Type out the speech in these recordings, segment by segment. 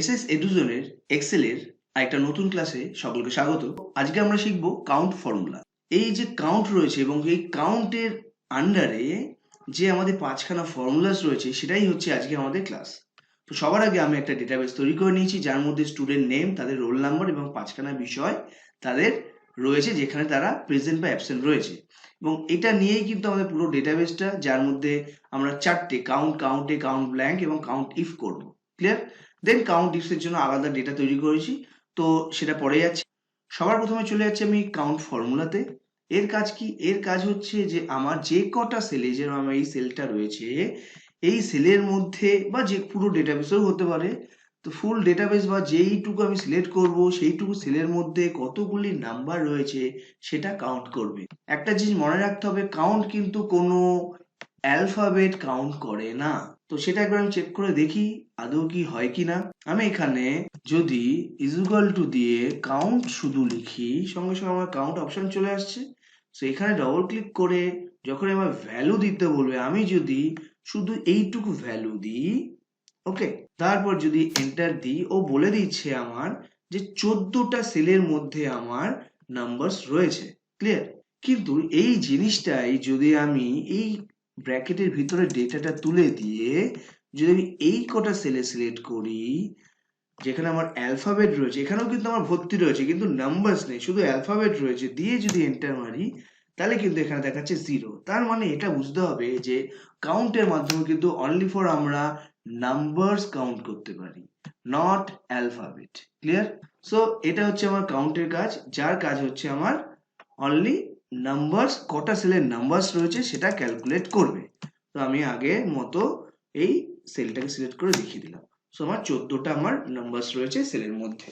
SS এডুজোনের এক্সেলের একটা নতুন ক্লাসে সকলকে স্বাগত। আজকে আমরা শিখব কাউন্ট ফর্মুলা। এই যে কাউন্ট রয়েছে এবং এই কাউন্টের আন্ডারে যে আমাদের পাঁচখানা ফর্মুলাস রয়েছে সেটাই হচ্ছে আজকে আমাদের ক্লাস। তো সবার আগে আমি একটা ডেটাবেস তৈরি করে নিয়েছি যার মধ্যে স্টুডেন্ট নেম, তাদের রোল নাম্বার এবং পাঁচখানা বিষয় তাদের রয়েছে যেখানে তারা প্রেজেন্ট বা অ্যাবসেন্ট রয়েছে। এবং এটা নিয়েই কিন্তু আমাদের পুরো ডেটাবেসটা, যার মধ্যে আমরা চারটে কাউন্টে, কাউন্ট ব্ল্যাঙ্ক এবং কাউন্ট ইফ করবো। ক্লিয়ার? দেন কাউন্ট ইফস এর জন্য আলাদা ডেটা তৈরি করেছি, তো সেটা পরে যাচ্ছে। সবার প্রথমে চলে যাচ্ছে আমি কাউন্ট ফর্মুলাতে। এর কাজ কি? এর কাজ হচ্ছে যে আমার যে কটা সেলে, যেরকম আমার এই সেলটা রয়েছে, এই সেলের মধ্যে বা যে পুরো ডেটাবেসেও হতে পারে, তো ফুল ডেটাবেস বা যেইটুকু আমি সিলেক্ট করব সেইটুকু সেলের মধ্যে কতগুলি নাম্বার রয়েছে সেটা কাউন্ট করবে। একটা জিনিস মনে রাখতে হবে, কাউন্ট কিন্তু কোনো অ্যালফাবেট কাউন্ট করে না। তো সেটা একবার আমি চেক করে দেখি আদৌ কি হয় কিনা। আমি এখানে যদি ইকুয়াল টু দিয়ে কাউন্ট শুধু লিখি, সঙ্গে সঙ্গে আমার কাউন্ট অপশন চলে আসছে। তো এখানে ডবল ক্লিক করে যখন আমার ভ্যালু দিতে বলবে, আমি যদি শুধু এইটুকু ভ্যালু দিই, ওকে, তারপর যদি এন্টার দিই, ও বলে দিচ্ছে আমার যে 14টা সেলের মধ্যে আমার নাম্বারস রয়েছে। ক্লিয়ার? কিন্তু এই জিনিসটাই যদি আমি এই ব্র্যাকেটের ভিতরে ডেটাটা তুলে দিয়ে যদি আমি এই কটা সেলে সিলেক্ট করি যেখানে আমার অ্যালফাবেট রয়েছে, এখানেও কিন্তু আমার ভর্তি রয়েছে কিন্তু নাম্বারস নেই, শুধু অ্যালফাবেট রয়েছে, দিয়ে যদি এন্টার মারি তাহলে কিন্তু এখানে দেখাচ্ছে 0। তার মানে এটা বুঝতে হবে যে কাউন্টের মাধ্যমে কিন্তু অনলি ফর আমরা নাম্বারস কাউন্ট করতে পারি, নট অ্যালফাবেট। ক্লিয়ার? সো এটা হচ্ছে আমার কাউন্টের কাজ, যার কাজ হচ্ছে আমার অনলি নাম্বারস, কটা সেলের নাম্বারস রয়েছে সেটা ক্যালকুলেট করবে। তো আমি আগে মতো এই সেলটাকে সিলেক্ট করে দেখিয়ে দিলাম। সো আমার 14টা আমার নাম্বারস রয়েছে সেলের মধ্যে।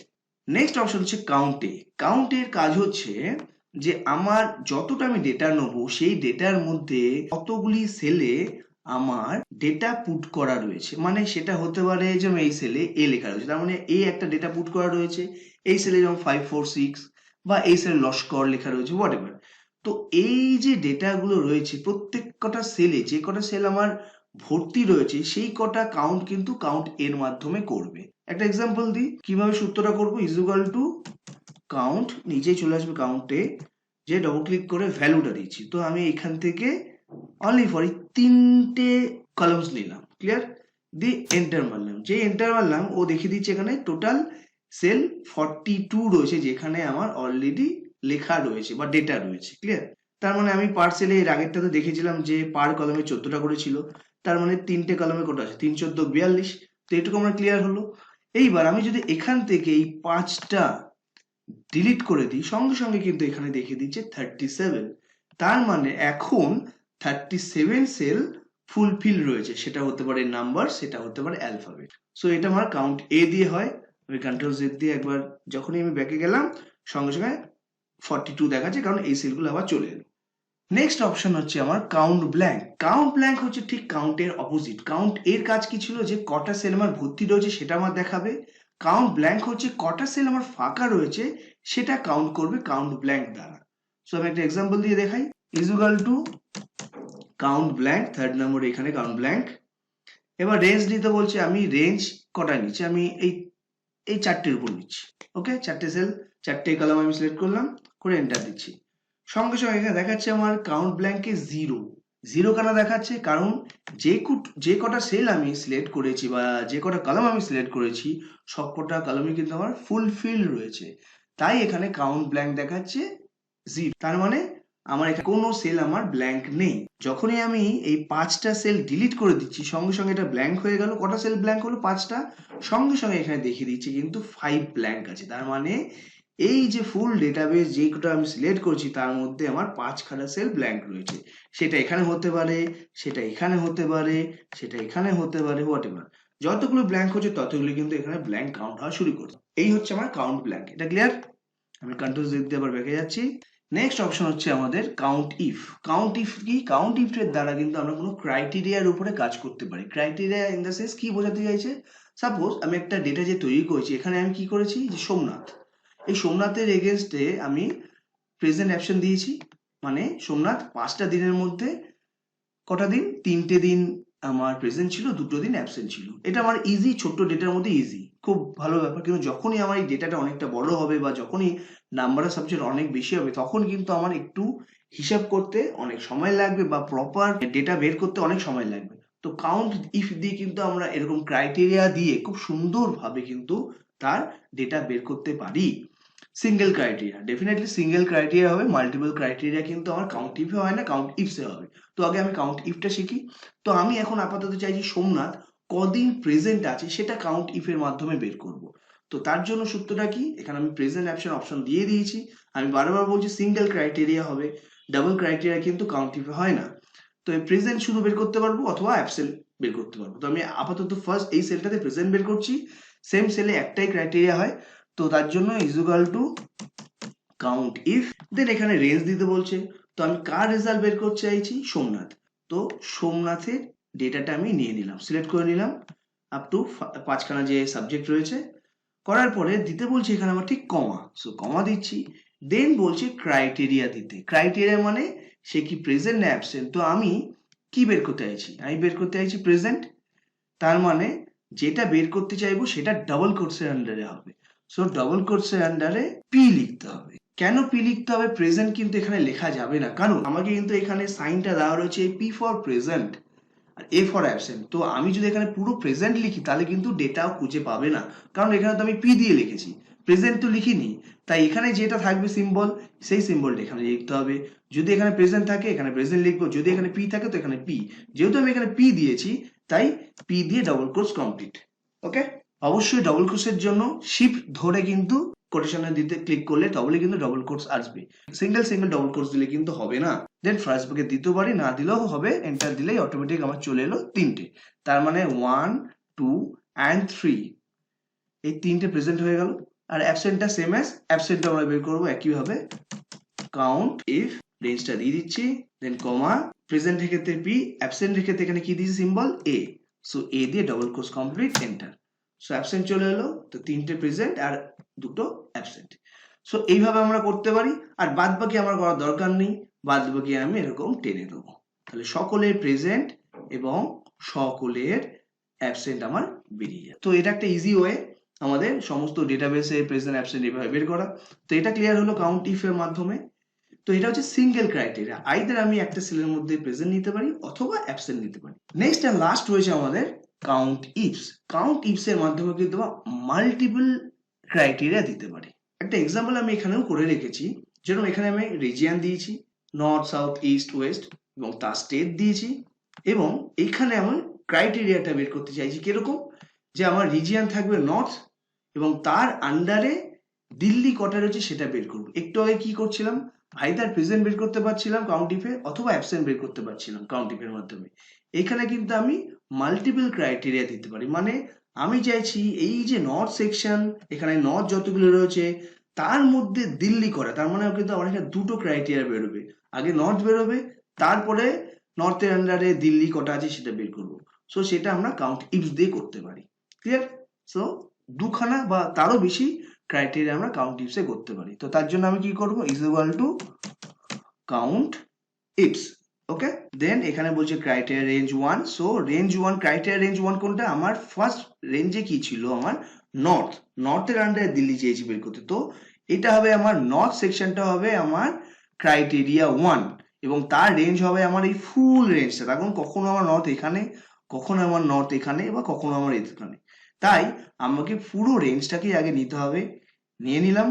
নেক্সট অপশন হচ্ছে কাউন্টে। কাউন্টের কাজ হচ্ছে যে আমার যতটা আমি ডেটা নেবো সেই ডেটার মধ্যে কতগুলি সেলে আমার ডেটা পুট করা রয়েছে। মানে সেটা হতে পারে যেমন এই সেলে এ লেখা রয়েছে, তার মানে এ একটা ডেটা পুট করা রয়েছে। এই সেলে যেমন 546 বা এই সেলে লস্কর লেখা রয়েছে, হোয়াট এভার। তো এই যে ডেটাগুলো রয়েছে প্রত্যেক কটা সেলে, যে কটা সেল আমার ভর্তি রয়েছে সেই কটা কাউন্ট কিন্তু কাউন্ট এর মাধ্যমে করবে। একটা এক্সাম্পল দিই কিভাবে সূত্রটা করবো। ইকুয়াল টু কাউন্ট, নিচেই চলে আসবে কাউন্টে, যে ডবল ক্লিক করে ভ্যালুটা দিচ্ছি। তো আমি এখান থেকে অনলি ফর এই তিনটে কলামস নিলাম। ক্লিয়ার? দিয়ে এন্টার মারলাম। যে এন্টার মারলাম ও দেখিয়ে দিচ্ছে এখানে টোটাল সেল 42 রয়েছে যেখানে আমার অলরেডি লেখা রয়েছে বা ডেটা রয়েছে। ক্লিয়ার? তার মানে আমি পার সেলে এর আগেরটাতে দেখেছিলাম যে পার কলমে 14টা করে ছিল, তার মানে তিনটে কলমে কত আছে, 3 14 42। তো এটুকু আমরা ক্লিয়ার হলো। এইবার আমি যদি এখান থেকে এই 5টা ডিলিট করে দিই, সঙ্গে সঙ্গে কিন্তু এখানে দেখিয়ে দিচ্ছে 37। তার মানে এখন 37 সেল ফুলফিল রয়েছে, সেটা হতে পারে নাম্বার, সেটা হতে পারে অ্যালফাবেট। সো এটা আমার কাউন্ট এ দিয়ে হয়। আমি কন্ট্রোল জেড দিয়ে একবার যখনই আমি ব্যাকে গেলাম সঙ্গে সঙ্গে 42 দেখাচ্ছে, কারণ এই সেলগুলো আবার চলে এলো। নেক্সট অপশন হচ্ছে আমার কাউন্ট ব্ল্যাঙ্ক। কাউন্ট ব্ল্যাঙ্ক হচ্ছে ঠিক কাউন্টের অপোজিট। কাউন্ট এর কাজ কি ছিল, যে কটা সেল আমার ভর্তি রয়েছে সেটা আমার দেখাবে। কাউন্ট ব্ল্যাঙ্ক হচ্ছে কটা সেল আমার ফাঁকা রয়েছে সেটা কাউন্ট করবে কাউন্ট ব্ল্যাঙ্ক দ্বারা। সো আমি একটা এক্সাম্পল দিয়ে দেখাই। Equal to count blank, third number এখানে কাউন্ট ব্ল্যাঙ্ক। এবার রেঞ্জ নিতে বলছে, আমি রেঞ্জ কটা নিচ্ছি, আমি এই এই চারটের উপর নিচ্ছি। ওকে, চারটে সেল, চারটে কলাম আমি সিলেক্ট করলাম, করে এন্টার দিচ্ছি। সঙ্গে সঙ্গে এখানে দেখাচ্ছে আমার কাউন্ট ব্ল্যাঙ্কে 0। 0 কেন দেখাচ্ছে? কারণ যে কটা সেল আমি সিলেক্ট করেছি বা যে কটা কলাম আমি সিলেক্ট করেছি সব কটা কলামই কিন্তু আমার ফুলফিল রয়েছে, তাই এখানে কাউন্ট ব্ল্যাঙ্ক দেখাচ্ছে 0। তার মানে আমার এখানে কোনো সেল আমার ব্ল্যাঙ্ক নেই। যখনই আমি এই 5টা সেল ডিলিট করে দিচ্ছি সঙ্গে সঙ্গে এটা ব্ল্যাঙ্ক হয়ে গেল। কটা সেল ব্ল্যাঙ্ক হলো? 5টা। সঙ্গে সঙ্গে এখানে দেখিয়ে দিচ্ছি কিন্তু 5 ব্ল্যাঙ্ক আছে। তার মানে এই যে ফুল ডেটাবেস যে কটা আমি সিলেক্ট করছি তার মধ্যে আমার 5খানা সেল ব্ল্যাঙ্ক রয়েছে। সেটা এখানে হতে পারে, সেটা এখানে হতে পারে, সেটা এখানে হতে পারে, হোয়াট এভার। যতগুলো ব্ল্যাঙ্ক হচ্ছে ততগুলো কিন্তু এখানে ব্ল্যাঙ্ক কাউন্ট হওয়া শুরু করছে। এই হচ্ছে আমার কাউন্ট ব্ল্যাঙ্ক। এটা ক্লিয়ার? আমি কন্ট্রোল জেড দিয়ে আবার ব্যাকে যাচ্ছি। নেক্সট অপশন হচ্ছে আমাদের কাউন্ট ইফ। কাউন্ট ইফ কি? কাউন্ট ইফ এর দ্বারা কিন্তু আমরা কোনো ক্রাইটেরিয়ার উপরে কাজ করতে পারি। ক্রাইটেরিয়া ইন দ্য সেন্স কি বোঝাতে চাইছে? সাপোজ আমি একটা ডেটা যে তৈরি করেছি, এখানে আমি কি করেছি, যে সোমনাথ, এই সোমনাথের এগেনস্টে আমি প্রেজেন্ট অ্যাকশন দিয়েছি। মানে সোমনাথ 5টা দিনের মধ্যে কটা দিন, 3টে দিন আমার প্রেজেন্ট ছিল, 2টো দিন অ্যাবসেন্ট ছিল। এটা আমার ইজি, ছোট্ট ডেটার মধ্যে ইজি, খুব ভালো ব্যাপার। কিন্তু যখনই আমার এই ডেটাটা অনেকটা বড় হবে বা যখনই নাম্বার অফ সাবজেক্ট অনেক বেশি হবে, তখন কিন্তু আমার একটু হিসাব করতে অনেক সময় লাগবে বা প্রপার ডেটা বের করতে অনেক সময় লাগবে। তো কাউন্ট ইফ দিয়ে কিন্তু আমরা এরকম ক্রাইটেরিয়া দিয়ে খুব সুন্দরভাবে কিন্তু তার ডেটা বের করতে পারি। Single criteria, definitely single criteria হবে, মাল্টিপল ক্রাইটেরিয়া কিন্তু আমার কাউন্ট ইফে হয় না, কাউন্ট ইফসে হবে। তো আগে আমি কাউন্ট ইফটা শিখি। তো আমি এখন আপাতত চাইছি সোমনাথ কদিন প্রেজেন্ট আছে সেটা কাউন্ট ইফের মাধ্যমে বের করব। তো তার জন্য সূত্রটা কি, এখানে আমি প্রেজেন্ট অপশন দিয়ে দিয়েছি। আমি বারবার বলছি সিঙ্গেল ক্রাইটেরিয়া হবে, ডাবল ক্রাইটেরিয়া কিন্তু কাউন্ট ইফে হয় না। তো এই প্রেজেন্ট শুধু বের করতে পারবো অথবা অ্যাবসেন্ট বের করতে পারবো। তো আমি আপাতত ফার্স্ট এই সেলটাতে প্রেজেন্ট বের করছি। সেম সেলে একটাই ক্রাইটেরিয়া হয়, তো তার জন্য is equal to count if, then এখানে রেঞ্জ দিতে বলছে। তো আমি কার রেজাল্ট বের করতে চাইছি, সোমনাথ। তো সোমনাথের ডেটাটা আমি নিয়ে নিলাম, সিলেক্ট করে নিলাম আপ টু 5খানা যে সাবজেক্ট রয়েছে। করার পরে দিতে বলছে এখানে আমার ঠিক কমা, সো কমা দিচ্ছি। দেন বলছে ক্রাইটেরিয়া দিতে। ক্রাইটেরিয়া মানে সে কি প্রেজেন্ট না অ্যাবসেন্ট। তো আমি কি বের করতে চাইছি, আমি বের করতে চাইছি প্রেজেন্ট। তার মানে যেটা বের করতে চাইবো সেটা ডাবল কোটসের আন্ডারে হবে। সো ডাবল কোটসের আন্ডারে পি লিখতে হবে। কেন পি লিখতে হবে, প্রেজেন্ট কিন্তু এখানে লেখা যাবে না, কারণ আমাকে কিন্তু এখানে সাইনটা দেওয়া রয়েছে পি ফর প্রেজেন্ট আর এ ফর অ্যাবসেন্ট। তো আমি যদি এখানে পুরো প্রেজেন্ট লিখি তাহলে কিন্তু ডেটাও খুঁজে পাবে না, কারণ এখানে তো আমি পি দিয়ে লিখেছি, প্রেজেন্ট তো লিখিনি। তাই এখানে যেটা থাকবে সিম্বল, সেই সিম্বলটা এখানে লিখতে হবে। যদি এখানে প্রেজেন্ট থাকে এখানে প্রেজেন্ট লিখবো, যদি এখানে পি থাকে তো এখানে পি। যেহেতু আমি এখানে পি দিয়েছি তাই পি দিয়ে ডাবল কোটস কমপ্লিট। ওকে, অবশ্যই ডাবল কোটসের জন্য শিফট ধরে কিন্তু কোটেশনে দিতে ক্লিক করলে তবে কিন্তু ডাবল কোটস আসবে। সিঙ্গেল সিঙ্গেল ডাবল কোটস দিলে কিন্তু হবে না। দেন ফার্স্ট ব্র্যাকেট দিতে পারি, না দিলেও হবে, এন্টার দিলেই অটোমেটিক আমার চলে এলো 3টে। তার মানে 1 2 and 3, এই 3টে প্রেজেন্ট হয়ে গেল। আর অ্যাবসেন্টটা সেম অ্যাজ অ্যাবসেন্ট আমরা বের করবো একইভাবে, কাউন্ট ইফ, রেঞ্জটা দিয়ে দিচ্ছি, দেন কমা, প্রেজেন্টের ক্ষেত্রে পি, অ্যাবসেন্টের ক্ষেত্রে এখানে কি দিয়েছি সিম্বল এ। সো এ দিয়ে double quotes complete, enter. So absent চলে এলো, তো 3টে প্রেজেন্ট আর 2টো অ্যাবসেন্ট। সো এইভাবে আমরা করতে পারি। আর বাদ বাকি আমার করার দরকার নেই, বাদ বাকি আমি এরকম টেনে দেবো। তাহলে সকলের প্রেজেন্ট এবং সকলের অ্যাবসেন্ট আমার বেরিয়ে যায়। তো এটা একটা ইজি ওয়ে আমাদের সমস্ত ডেটাবেসে প্রেজেন্ট অ্যাবসেন্ট এভাবে বের করা। তো এটা ক্লিয়ার হলো কাউন্ট ইফ এর মাধ্যমে। তো এটা হচ্ছে সিঙ্গেল ক্রাইটেরিয়া, আইদার আমি একটা সেলের মধ্যে প্রেজেন্ট নিতে পারি অথবা অ্যাবসেন্ট নিতে পারি। নেক্সট এন্ড লাস্ট রয়েছে আমাদের কাউন্ট ইফস। কাউন্ট ইফস এর মাধ্যমে কিন্তু মাল্টিপল ক্রাইটেরিয়া দিতে পারি। একটা এক্সাম্পল আমি এখানেও করে রেখেছি, যেরকম এখানে আমি রিজিয়ন দিয়েছি, নর্থ সাউথ ইস্ট ওয়েস্ট, এবং তার স্টেট দিয়েছি। এবং এখানে আমি ক্রাইটেরিয়াটা বের করতে চাইছি কিরকম, যে আমার রিজিয়ন থাকবে নর্থ এবং তার আন্ডারে দিল্লি কটা রয়েছে সেটা বের করবো। একটু আগে কি করছিলাম, আইদার প্রেজেন্ট বের করতে পারছিলাম কাউন্ট ইফে অথবা অ্যাবসেন্ট বের করতে পারছিলাম কাউন্ট ইফের মাধ্যমে। এখানে কিন্তু আমি মাল্টিপল ক্রাইটেরিয়া দিতে পারি। মানে আমি চাইছি এই যে নর্থ সেকশন, এখানে নর্থ যতগুলো রয়েছে তার মধ্যে দিল্লি করা, তার মানে কিন্তু আমার এখানে 2টো ক্রাইটেরিয়া বেরোবে। আগে নর্থ বেরোবে, তারপরে নর্থের আন্ডারে দিল্লি কটা আছে সেটা বের করবো। সো সেটা আমরা কাউন্ট ইফস দিয়ে করতে পারি। ক্লিয়ার? সো 2খানা বা তারও বেশি ক্রাইটেরিয়া আমরা কাউন্ট ইফসে করতে পারি। তো তার জন্য আমি কি করব, is equal to count ifs. Okay, then এখানে বলছে criteria range 1। So range 1, criteria range 1 কোনটা, আমার ফার্স্ট রেঞ্জে কি ছিল, আমার নর্থ, নর্থের আন্ডারে দিল্লি চেয়েছি বের করতে। তো এটা হবে আমার নর্থ সেকশনটা হবে আমার ক্রাইটেরিয়া 1 এবং তার রেঞ্জ হবে আমার এই ফুল রেঞ্জটা। তখন কখনো আমার নর্থ এখানে, কখনো আমার নর্থ এখানে, বা কখনো আমার এখানে। তাই আমাকে পুরো রেঞ্জটাকে আগে নিতে হবে। নিয়ে নিলাম,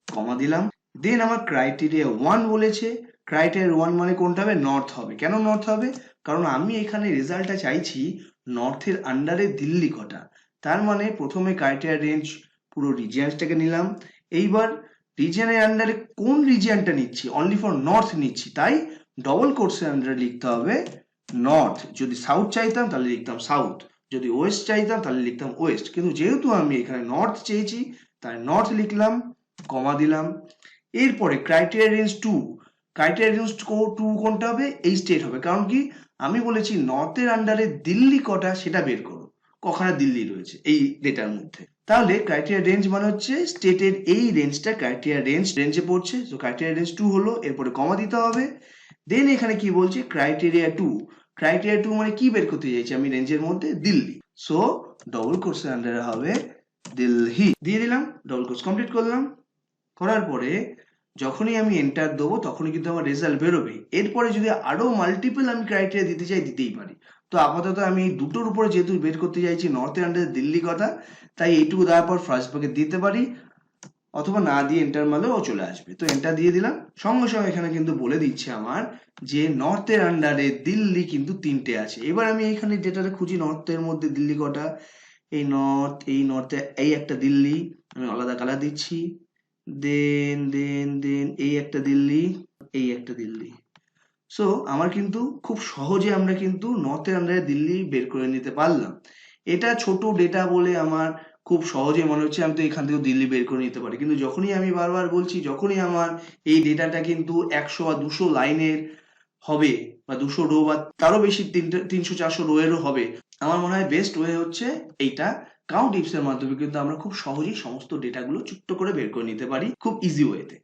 কমা দিলাম। দেন আমার ক্রাইটেরিয়া 1 বলেছে, ক্রাইটেরিয়া 1 মানে কোনটা হবে, নর্থ হবে। কেন নর্থ হবে, কারণ আমি এখানে রেজাল্টটা চাইছি নর্থের আন্ডারে দিল্লি কটা। তার মানে প্রথমে ক্রাইটেরিয়া রেঞ্জ পুরো রিজিয়নটাকে নিলাম। এইবার রিজিয়নের আন্ডারে কোন রিজিয়নটা নিচ্ছি, অনলি ফর নর্থ নিচ্ছি, তাই ডবল কোটসের আন্ডারে লিখতে হবে নর্থ। যদি সাউথ চাইতাম তাহলে লিখতাম সাউথ, যদি ওয়েস্ট চাইতাম তাহলে লিখতাম ওয়েস্ট। কিন্তু যেহেতু আমি এখানে নর্থ চেয়েছি তাই নর্থ লিখলাম, কমা দিলাম। এরপরে ক্রাইটেরিয়া রেঞ্জ 2, ক্রাইটেরিয়া রেঞ্জ 2 কোনটা হবে, এই স্টেট হবে। কারণ কি, আমি বলেছি নর্থের আন্ডারে দিল্লি কটা সেটা বের করো, কখানা দিল্লি রয়েছে এই ডেটার মধ্যে। তাহলে ক্রাইটেরিয়া রেঞ্জ মানে হচ্ছে স্টেটের এই রেঞ্জটা ক্রাইটেরিয়া রেঞ্জে পড়ছে। তো ক্রাইটেরিয়া রেঞ্জ 2 হলো, এরপরে কমা দিতে হবে। দেন এখানে কি বলছে, ক্রাইটেরিয়া 2, ক্রাইটেরিয়া 2 মানে কি বের করতে চাইছি আমি রেঞ্জের মধ্যে? দিল্লি। সো ডবল কোটসের আন্ডারে হবে দিল্লি, দিয়ে দিলাম, ডবল কোটস কমপ্লিট করলাম। করার পরে যখনই আমি এন্টার দেবো তখনই কিন্তু আমার রেজাল্ট বেরোবে। এরপরে যদি আরো মাল্টিপল আমি ক্রাইটেরিয়া দিতে চাই, দিতেই পারি। তো আপাতত আমি দুটোর উপরে যেহেতু বের করতে চাইছি নর্থের আন্ডারে দিল্লি কথা, তাই এইটুকু দেওয়ার পর ফার্স্ট ব্র্যাকেট দিতে পারি, অথবা না দিয়ে এন্টার মারলেও ও চলে আসবে। তো এন্টার দিয়ে দিলাম, সঙ্গে সঙ্গে এখানে কিন্তু বলে দিচ্ছে আমার যে নর্থের আন্ডারে দিল্লি কিন্তু 3টে আছে। এবার আমি এইখানে ডেটাটা খুঁজি নর্থের মধ্যে দিল্লি কটা। এই নর্থে এই একটা দিল্লি, আমি আলাদা কালার দিচ্ছি। দেন এই একটা দিল্লি, এই একটা দিল্লি। সো আমার কিন্তু খুব সহজে আমরা কিন্তু নর্থের আন্ডারে দিল্লি বের করে নিতে পারলাম। এটা ছোট ডেটা বলে আমার খুব সহজে মনে হচ্ছে আমি তো এখান থেকে দিল্লি বের করে নিতে পারি, কিন্তু যখনই আমি বারবার বলছি, যখনই আমার এই ডেটাটা কিন্তু 100 বা 200 লাইনের হবে, বা 200 রো বা তারও বেশি 300-400 রো এরও হবে, আমার মনে হয় বেস্ট ওয়ে হচ্ছে এইটা। কাউন্ট ইফস এর মাধ্যমে কিন্তু আমরা খুব সহজেই সমস্ত ডেটাগুলো ছোট্ট করে বের করে নিতে পারি খুব ইজি ওয়েতে।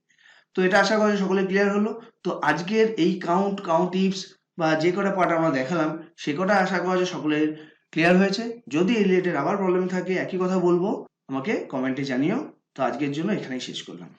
তো এটা আশা করি সকলে ক্লিয়ার হলো। তো আজকের এই কাউন্ট ইফস বা যে কটা পার্ট আমরা দেখালাম, সে কটা আশা করা যায় সকলের ক্লিয়ার হয়েছে। যদি এই রিলেটেড আবার প্রবলেম থাকে একই কথা বলবো, আমাকে কমেন্টে জানিও। তো আজকের জন্য এখানেই শেষ করলাম।